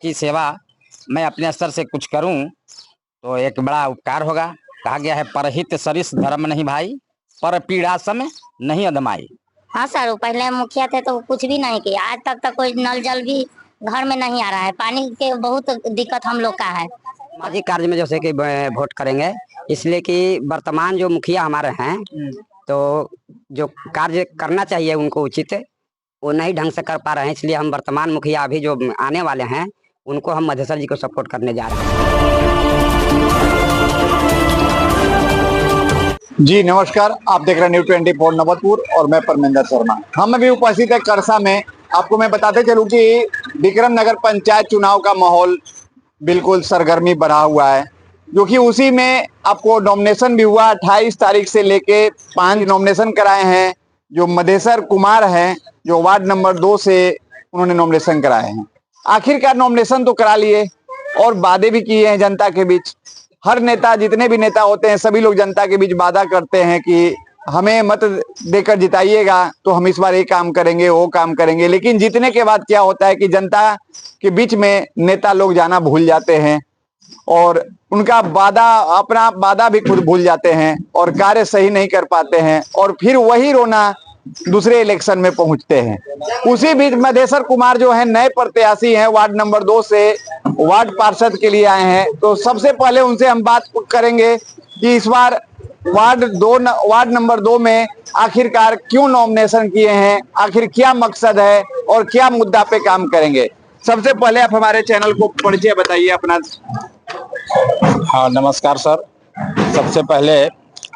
की सेवा मैं अपने स्तर से कुछ करूं तो एक बड़ा उपकार होगा। कहा गया है परहित सरिस धर्म नहीं भाई, पर पीड़ा सम नहीं अदमाई। हाँ सर, पहले मुखिया थे तो कुछ भी नहीं किया। आज तक कोई नल जल भी घर में नहीं आ रहा है। पानी के बहुत दिक्कत हम लोग का है। सामाजिक कार्य में जैसे कि वोट करेंगे, इसलिए कि वर्तमान जो मुखिया हमारे हैं तो जो कार्य करना चाहिए उनको उचित, वो नहीं ढंग से कर पा रहे हैं। इसलिए हम वर्तमान मुखिया अभी जो आने वाले हैं उनको हम मधेसर जी को सपोर्ट करने जा रहे हैं। जी नमस्कार, आप देख रहे हैं न्यूज़ 24 नवतपुर और मैं परमेंद्र शर्मा। हम अभी उपस्थित है करसा में। आपको मैं बताते चलूं कि विक्रम नगर पंचायत चुनाव का माहौल बिल्कुल सरगर्मी बढ़ा हुआ है, जो कि उसी में आपको नॉमिनेशन भी हुआ। 28 तारीख से लेके 5 नॉमिनेशन कराए हैं। जो मधेसर कुमार हैं, जो वार्ड नंबर 2 से उन्होंने नॉमिनेशन कराए हैं। आखिरकार नॉमिनेशन तो करा लिए और वादे भी किए हैं जनता के बीच। हर नेता, जितने भी नेता होते हैं, सभी लोग जनता के बीच वादा करते हैं कि हमें मत देकर जिताइएगा तो हम इस बार ये काम करेंगे, वो काम करेंगे। लेकिन जीतने के बाद क्या होता है कि जनता के बीच में नेता लोग जाना भूल जाते हैं और उनका वादा, अपना वादा भी खुद भूल जाते हैं और कार्य सही नहीं कर पाते हैं और फिर वही रोना दूसरे इलेक्शन में पहुंचते हैं। उसी बीच मधेसर कुमार जो है नए प्रत्याशी हैं, वार्ड नंबर 2 से वार्ड पार्षद के लिए आए हैं। तो सबसे पहले उनसे हम बात करेंगे कि इस बार वार्ड नंबर 2 में आखिरकार क्यों नॉमिनेशन किए हैं, आखिर क्या मकसद है और क्या मुद्दा पे काम करेंगे। सबसे पहले आप हमारे चैनल को परिचय बताइए अपना। हाँ नमस्कार सर, सबसे पहले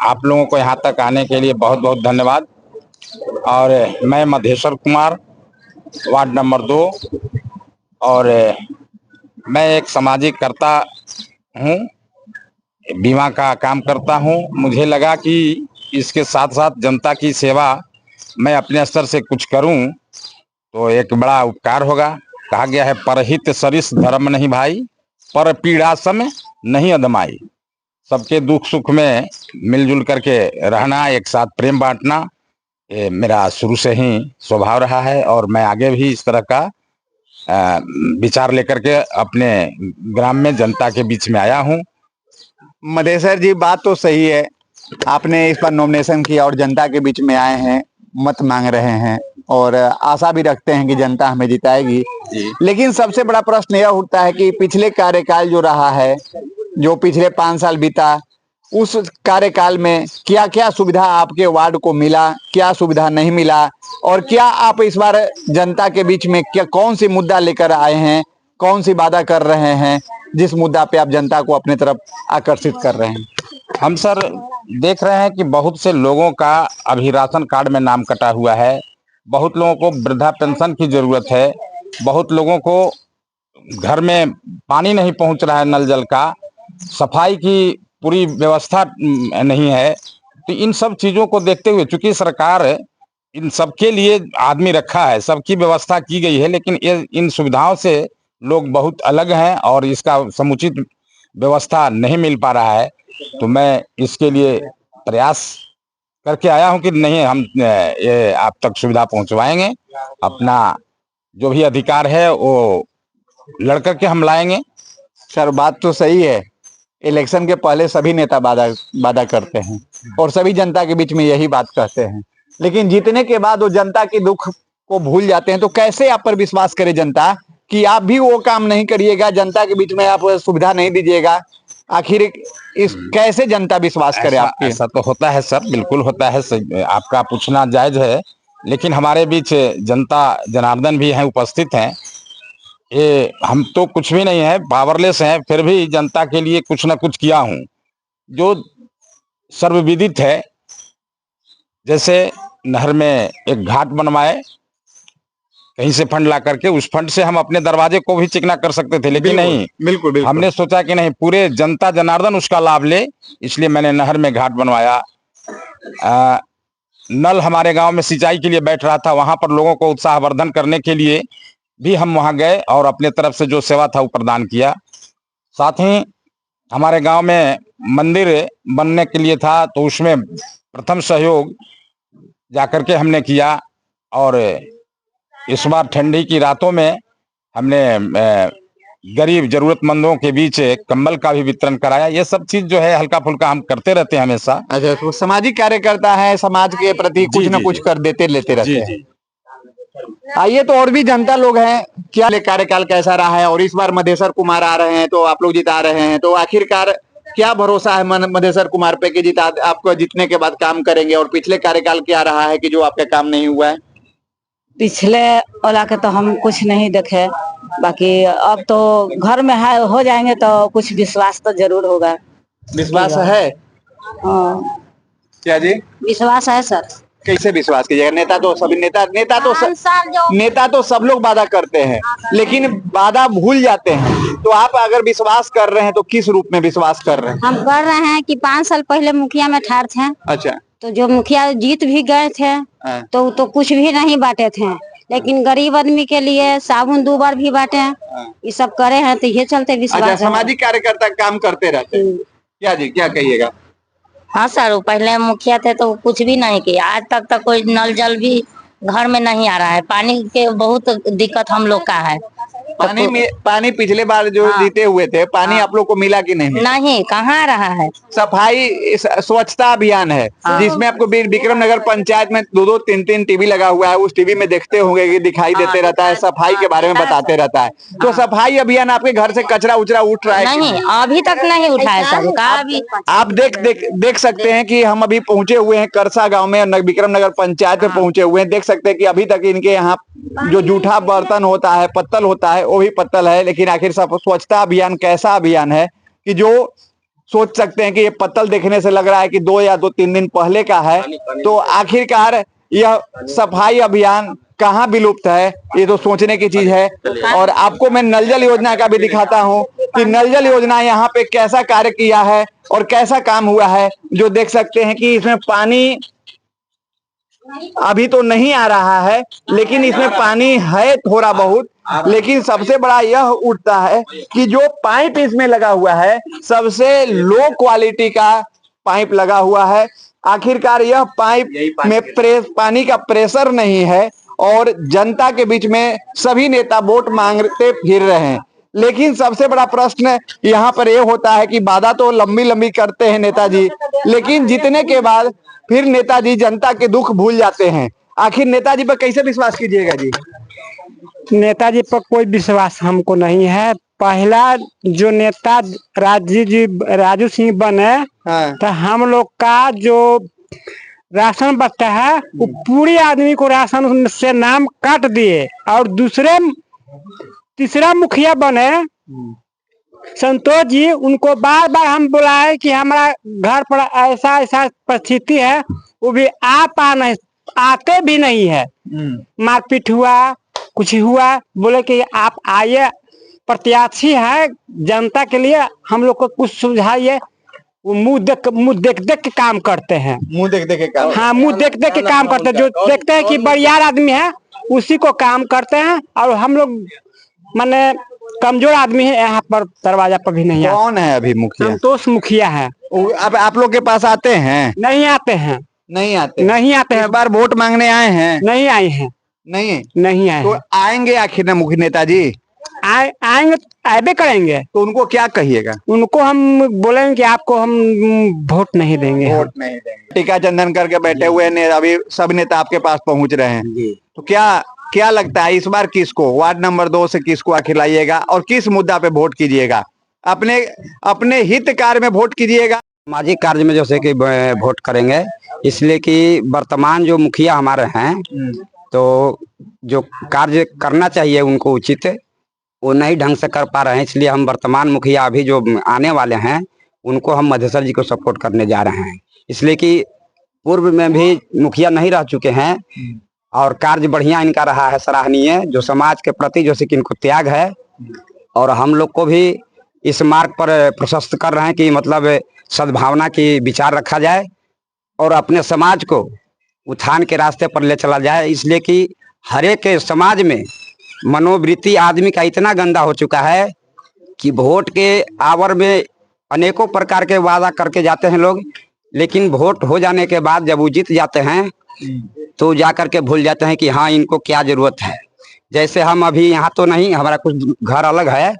आप लोगों को यहाँ तक आने के लिए बहुत बहुत धन्यवाद। और मैं मधेश्वर कुमार, वार्ड नंबर 2, और मैं एक सामाजिक कर्ता हूँ, बीमा का काम करता हूँ। मुझे लगा कि इसके साथ साथ जनता की सेवा मैं अपने स्तर से कुछ करूँ तो एक बड़ा उपकार होगा। कहा गया है परहित सरिस धर्म नहीं भाई, पर पीड़ा सम नहीं अदमाई। सबके दुख सुख में मिलजुल करके रहना, एक साथ प्रेम बांटना, ये मेरा शुरू से ही स्वभाव रहा है और मैं आगे भी इस तरह का विचार लेकर के अपने ग्राम में जनता के बीच में आया हूँ। मधेसर जी, बात तो सही है, आपने इस पर नॉमिनेशन किया और जनता के बीच में आए हैं, मत मांग रहे हैं और आशा भी रखते हैं कि जनता हमें जिताएगी। लेकिन सबसे बड़ा प्रश्न यह उठता है कि पिछले कार्यकाल जो रहा है, जो पिछले 5 साल बीता, उस कार्यकाल में क्या क्या सुविधा आपके वार्ड को मिला, क्या सुविधा नहीं मिला, और क्या आप इस बार जनता के बीच में क्या कौन सी मुद्दा लेकर आए हैं, कौन सी वादा कर रहे हैं जिस मुद्दा पे आप जनता को अपने तरफ आकर्षित कर रहे हैं। हम सर देख रहे हैं कि बहुत से लोगों का अभी राशन कार्ड में नाम कटा हुआ है, बहुत लोगों को वृद्धा पेंशन की जरूरत है, बहुत लोगों को घर में पानी नहीं पहुंच रहा है, नल जल का, सफाई की पूरी व्यवस्था नहीं है। तो इन सब चीजों को देखते हुए, चूंकि सरकार इन सबके लिए आदमी रखा है, सबकी व्यवस्था की गई है, लेकिन इन सुविधाओं से लोग बहुत अलग हैं और इसका समुचित व्यवस्था नहीं मिल पा रहा है। तो मैं इसके लिए प्रयास करके आया हूं कि नहीं, हम ये आप तक सुविधा पहुंचवाएंगे। अपना जो भी अधिकार है वो लड़ करके हम लाएंगे। सर, बात तो सही है, इलेक्शन के पहले सभी नेता वादा करते हैं और सभी जनता के बीच में यही बात कहते हैं, लेकिन जीतने के बाद वो जनता के दुख को भूल जाते हैं। तो कैसे आप पर विश्वास करे जनता कि आप भी वो काम नहीं करिएगा, जनता के बीच में आप सुविधा नहीं दीजिएगा। आखिर इस कैसे जनता विश्वास करे आपके। ऐसा तो होता है सर, बिल्कुल होता है, आपका पूछना जायज है, लेकिन हमारे बीच जनता जनार्दन भी हैं, उपस्थित हैं। ये हम तो कुछ भी नहीं है, पावरलेस हैं, फिर भी जनता के लिए कुछ ना कुछ किया हूं जो सर्वविदित है। जैसे नहर में एक घाट बनवाए, कहीं से फंड ला करके, उस फंड से हम अपने दरवाजे को भी चिकना कर सकते थे, लेकिन नहीं, बिल्कुल हमने सोचा कि नहीं, पूरे जनता जनार्दन उसका लाभ ले, इसलिए मैंने नहर में घाट बनवाया। नल हमारे गांव में सिंचाई के लिए बैठ रहा था, वहां पर लोगों को उत्साहवर्धन करने के लिए भी हम वहां गए और अपने तरफ से जो सेवा था वो प्रदान किया। साथ ही हमारे गांव में मंदिर बनने के लिए था, तो उसमें प्रथम सहयोग जाकर के हमने किया। और इस बार ठंडी की रातों में हमने गरीब जरूरतमंदों के बीच कंबल का भी वितरण कराया। ये सब चीज जो है हल्का फुल्का हम करते रहते हैं हमेशा। अच्छा, तो सामाजिक कार्यकर्ता है, समाज के प्रति कुछ न कुछ कर देते लेते रहते जी हैं। जी। आइए तो और भी जनता लोग हैं, क्या कार्यकाल कैसा रहा है, और इस बार मधेश्वर कुमार आ रहे हैं तो आप लोग जिता रहे हैं, तो आखिरकार क्या भरोसा है मधेश्वर कुमार पे कि जिता आपको जीतने के बाद काम करेंगे, और पिछले कार्यकाल क्या रहा है कि जो आपका काम नहीं हुआ है? पिछले वाला के तो हम कुछ नहीं देखे, बाकी अब तो घर में है, हो जाएंगे तो कुछ विश्वास तो जरूर होगा। विश्वास है? हाँ, क्या जी? विश्वास है सर। कैसे विश्वास कीजिएगा? नेता तो सभी नेता तो सब लोग वादा करते हैं, लेकिन वादा भूल जाते हैं। तो आप अगर विश्वास कर रहे हैं तो किस रूप में विश्वास कर रहे हैं? हम कर रहे हैं कि 5 साल पहले मुखिया में ठार थे, अच्छा। तो जो मुखिया जीत भी गए थे हाँ। तो कुछ भी नहीं बांटे थे, लेकिन गरीब आदमी के लिए साबुन 2 बार भी बांटे, ये सब करे हैं, तो ये चलते विश्वास अच्छा, है। सामाजिक कार्यकर्ता काम करते रहते हैं। क्या जी, क्या कहिएगा? हाँ सर, वो पहले मुखिया थे तो कुछ भी नहीं किया। आज तक कोई नल जल भी घर में नहीं आ रहा है। पानी के बहुत दिक्कत हम लोग का है। पानी पिछले बार जो जीते हुए थे, पानी आप लोग को मिला कि नहीं मिला? नहीं, कहाँ आ रहा है। सफाई स्वच्छता अभियान है, जिसमें आपको विक्रम नगर पंचायत में 2-2, 3-3 टीवी लगा हुआ है। उस टीवी में देखते होंगे कि दिखाई देते रहता है, सफाई के बारे में बताते रहता है। तो सफाई अभियान आपके घर से कचरा उचरा उठ रहा है? नहीं, अभी तक नहीं उठा है सर। अभी आप देख सकते हैं कि हम अभी पहुंचे हुए हैं करसा गांव में, विक्रम नगर पंचायत में पहुंचे हुए हैं। देख सकते हैं कि अभी तक इनके यहाँ जो जूठा बर्तन होता है, पत्तल होता है, वो भी पत्तल है। लेकिन आखिर सब स्वच्छता अभियान कैसा अभियान है कि जो सोच सकते हैं कि ये पत्तल देखने से लग रहा है कि 2 या 2-3 दिन पहले का है। तो आखिरकार यह सफाई अभियान कहाँ विलुप्त है, ये तो सोचने की चीज है। और आपको मैं नल जल योजना का भी दिखाता हूँ कि नल जल योजना यहाँ पे कैसा कार्य किया है और कैसा काम हुआ है। जो देख सकते हैं कि इसमें पानी अभी तो नहीं आ रहा है, लेकिन इसमें पानी है थोड़ा बहुत। लेकिन सबसे बड़ा यह उठता है कि जो पाइप इसमें लगा हुआ है, सबसे लो क्वालिटी का पाइप लगा हुआ है। आखिरकार यह पाइप में पानी का प्रेशर नहीं है, और जनता के बीच में सभी नेता वोट मांगते फिर रहे हैं। लेकिन सबसे बड़ा प्रश्न यहाँ पर यह होता है कि वादा तो लंबी लंबी करते हैं नेताजी, लेकिन जीतने के बाद फिर नेताजी जनता के दुख भूल जाते हैं। आखिर नेताजी पर कैसे विश्वास कीजिएगा जी? नेताजी पर कोई विश्वास हमको नहीं है। पहला जो नेता राजू सिंह बने, तो हम लोग का जो राशन बचता है वो पूरी आदमी को राशन से नाम काट दिए। और तीसरा मुखिया बने संतोष जी, उनको बार बार हम बुलाए कि हमारा घर पर ऐसा ऐसा परिस्थिति है, वो भी आते भी नहीं है। मारपीट हुआ, कुछ हुआ, बोले कि आप आइए, प्रत्याशी है जनता के लिए, हम लोग को कुछ सुझाइए। वो मुंह देख के काम करते हैं। मुंह देख के काम? हाँ, मुंह देख के काम करते हैं। जो देखते हैं कि बड़ियार आदमी है उसी को काम करते हैं। और हम लोग माने कमजोर आदमी है, यहाँ पर दरवाजा पर भी नहीं आते। कौन है अभी मुखिया? संतोष मुखिया है। अब आप लोग के पास आते हैं? नहीं आते हैं। नहीं आते हैं। इस बार वोट मांगने आए हैं? नहीं आए हैं। नहीं आए। तो आएंगे आखिर ना मुखिया नेताजी? आएंगे, आए करेंगे। तो उनको क्या कहिएगा? उनको हम बोलेंगे कि आपको हम वोट नहीं देंगे। वोट नहीं देंगे। टीका चंदन करके बैठे हुए ने, अभी सब नेता आपके पास पहुंच रहे हैं। तो क्या लगता है इस बार किसको, वार्ड नंबर 2 से किसको आखिर लाइएगा, और किस मुद्दा पे वोट कीजिएगा? अपने हित कार्य में वोट कीजिएगा? सामाजिक कार्य में जैसे कि वोट करेंगे, इसलिए कि वर्तमान जो मुखिया हमारे हैं, तो जो कार्य करना चाहिए उनको उचित, वो नहीं ढंग से कर पा रहे हैं। इसलिए हम वर्तमान मुखिया अभी जो आने वाले हैं उनको हम मधेश्वर जी को सपोर्ट करने जा रहे हैं। इसलिए कि पूर्व में भी मुखिया नहीं रह चुके हैं और कार्य बढ़िया इनका रहा है, सराहनीय, जो समाज के प्रति जैसे कि इनको त्याग है। और हम लोग को भी इस मार्ग पर प्रशस्त कर रहे हैं कि मतलब सद्भावना की विचार रखा जाए और अपने समाज को उत्थान के रास्ते पर ले चला जाए। इसलिए कि हर एक समाज में मनोवृत्ति आदमी का इतना गंदा हो चुका है कि वोट के आवर में अनेकों प्रकार के वादा करके जाते हैं लोग, लेकिन वोट हो जाने के बाद जब वो जीत जाते हैं तो जा करके भूल जाते हैं कि हाँ, इनको क्या जरूरत है। जैसे हम अभी यहाँ तो नहीं, हमारा कुछ घर अलग है,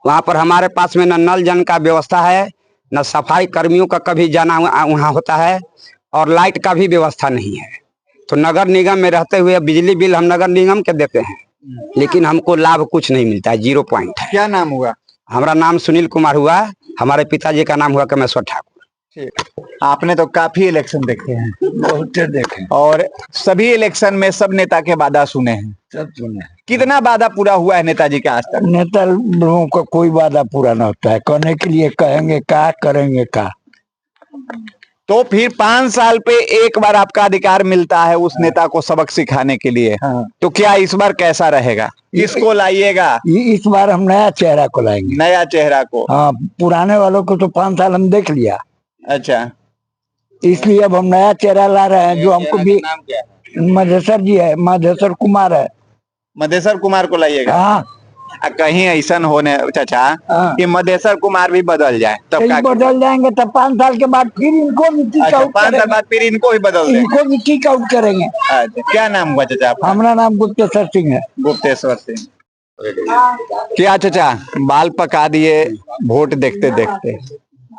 वहाँ पर हमारे पास में न नल जल का व्यवस्था है, न सफाई कर्मियों का कभी जाना वहाँ होता है, और लाइट का भी व्यवस्था नहीं है। तो नगर निगम में रहते हुए बिजली बिल हम नगर निगम के देते हैं, लेकिन हमको लाभ कुछ नहीं मिलता है, 0 पॉइंट है। क्या नाम हुआ? हमारा नाम सुनील कुमार हुआ, हमारे पिताजी का नाम हुआ कमेश्वर ठाकुर। आपने तो काफी इलेक्शन देखे हैं, बहुत देखे, और सभी इलेक्शन में सब नेता के वादा सुने हैं। सब सुने। कितना वादा पूरा हुआ है नेताजी का आज तक? नेता लोगों का कोई वादा पूरा ना होता है, कहने के लिए कहेंगे का, करेंगे का। तो फिर 5 साल पे एक बार आपका अधिकार मिलता है उस नेता को सबक सिखाने के लिए। हाँ। तो क्या इस बार कैसा रहेगा? किसको लाइएगा? इस बार हम नया चेहरा को लाएंगे। नया चेहरा को? हाँ, पुराने वालों को तो 5 साल हम देख लिया, अच्छा, इसलिए अब हम नया चेहरा ला रहे हैं जो हमको भी। नाम क्या है? मधेसर जी है, मधेसर कुमार है। मधेसर कुमार को लाइएगा? हाँ, कहीं ऐसा होने चाचा हाँ। कि मधेसर कुमार भी बदल जाए तब कहीं क्या? बदल जाएंगे तब 5 साल के बाद फिर इनको भी किक अच्छा, आउट 5 साल करेंगे। बाद फिर इनको भी बदल दें? इनको भी किक आउट करेंगे। अच्छा, क्या नाम हुआ चाचा आपका? हमारा नाम गुप्तेश्वर सिंह है। गुप्तेश्वर सिंह। क्या चाचा बाल पका दिए वोट देखते देखते?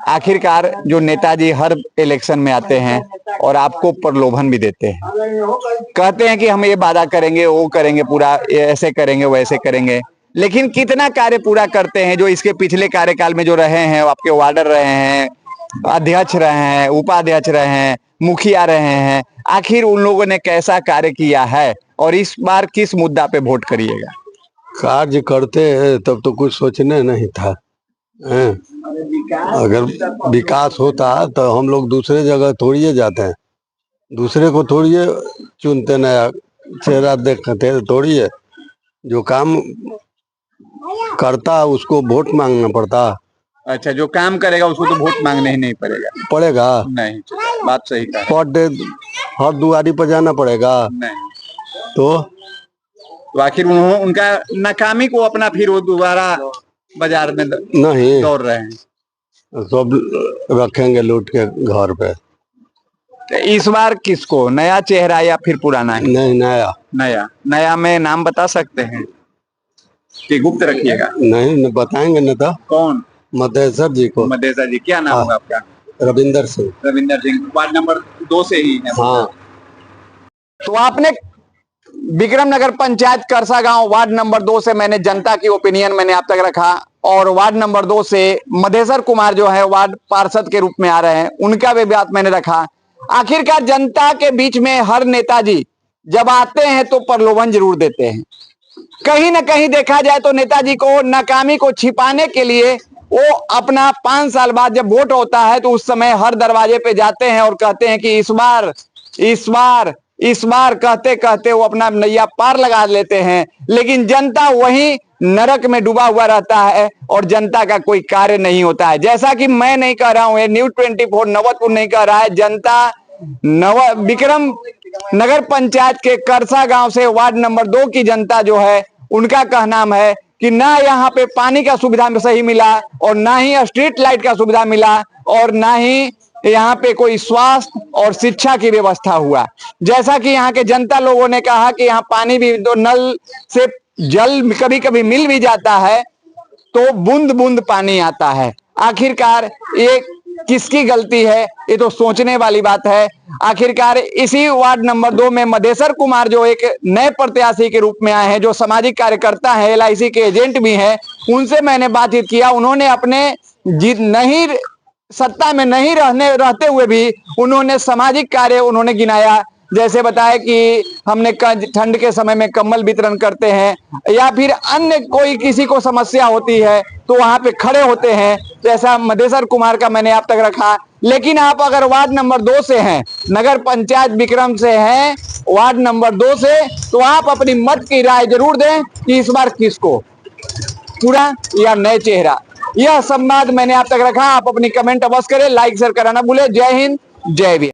आखिरकार जो नेताजी हर इलेक्शन में आते हैं और आपको प्रलोभन भी देते हैं, कहते हैं कि हम ये वादा करेंगे, वो करेंगे, पूरा ऐसे करेंगे, वैसे करेंगे, लेकिन कितना कार्य पूरा करते हैं? जो इसके पिछले कार्यकाल में जो रहे हैं, आपके वार्डर रहे हैं, अध्यक्ष रहे हैं, उपाध्यक्ष रहे हैं, मुखिया रहे हैं, आखिर उन लोगों ने कैसा कार्य किया है? और इस बार किस मुद्दा पे वोट करिएगा? कार्य करते हैं तब तो कुछ सोचने नहीं था, हैं? अगर विकास होता तो हम लोग दूसरे जगह थोड़ी जाते हैं, दूसरे को थोड़ी चुनते, नया चेहरा देखते थोड़ी है। जो काम करता उसको वोट मांगना पड़ता। अच्छा, जो काम करेगा उसको तो वोट मांगने ही नहीं पड़ेगा नहीं, बात सही कहा। पर डे हर दुआरी पर जाना पड़ेगा। नहीं तो आखिर उनका नाकामी को अपना फिर वो दोबारा बाजार में नहीं दौड़ रहे हैं। सब रखेंगे लूट के घर पे। तो इस बार किसको, नया चेहरा या फिर पुराना है? नहीं, नया। नया में नाम बता सकते हैं कि गुप्त रखिएगा? नहीं बताएंगे न तो। कौन? मधेसर जी को। मधेसर जी। क्या नाम होगा आपका? रविंदर सिंह। रविंदर सिंह, वार्ड नंबर 2 से ही है। हाँ। तो आपने विक्रम नगर पंचायत करसा गांव वार्ड नंबर 2 से मैंने जनता की ओपिनियन मैंने आप तक रखा, और वार्ड नंबर 2 से मधेसर कुमार जो है वार्ड पार्षद के रूप में आ रहे हैं, उनका भी बात मैंने रखा। आखिरकार जनता के बीच में हर नेताजी जब आते हैं तो प्रलोभन जरूर देते हैं। कहीं ना कहीं देखा जाए तो नेताजी को नाकामी को छिपाने के लिए वो अपना 5 साल बाद जब वोट होता है तो उस समय हर दरवाजे पे जाते हैं और कहते हैं कि इस बार कहते कहते वो अपना नैया पार लगा लेते हैं, लेकिन जनता वही नरक में डूबा हुआ रहता है और जनता का कोई कार्य नहीं होता है। जैसा कि मैं नहीं कह रहा हूं, न्यूज़ 24 नवतपुर नहीं कह रहा है, जनता विक्रम नगर पंचायत के करसा गांव से वार्ड नंबर 2 की जनता जो है उनका कहना है कि ना यहाँ पे पानी का सुविधा में सही मिला, और ना ही स्ट्रीट लाइट का सुविधा मिला, और ना ही यहाँ पे कोई स्वास्थ्य और शिक्षा की व्यवस्था हुआ। जैसा कि यहाँ के जनता लोगों ने कहा कि यहाँ पानी भी तो नल से जल कभी कभी मिल भी जाता है तो बूंद बूंद पानी आता है। आखिरकार ये किसकी गलती है, ये तो सोचने वाली बात है। आखिरकार इसी वार्ड नंबर 2 में मधेसर कुमार जो एक नए प्रत्याशी के रूप में आए हैं, जो सामाजिक कार्यकर्ता हैं, LIC के एजेंट भी हैं, उनसे मैंने बातचीत किया। उन्होंने अपने नहीं सत्ता में नहीं रहते हुए भी उन्होंने सामाजिक कार्य उन्होंने गिनाया। जैसे बताया कि हमने ठंड के समय में कंबल वितरण करते हैं, या फिर अन्य कोई किसी को समस्या होती है तो वहां पे खड़े होते हैं। जैसा मधेसर कुमार का मैंने आप तक रखा। लेकिन आप अगर वार्ड नंबर 2 से हैं, नगर पंचायत विक्रम से हैं, वार्ड नंबर 2 से, तो आप अपनी मत की राय जरूर दें कि इस बार किसको, पूरा या नए चेहरा। यह संवाद मैंने आप तक रखा। आप अपनी कमेंट अवश्य करें, लाइक शेयर कराना भूले। जय हिंद, जय भीम।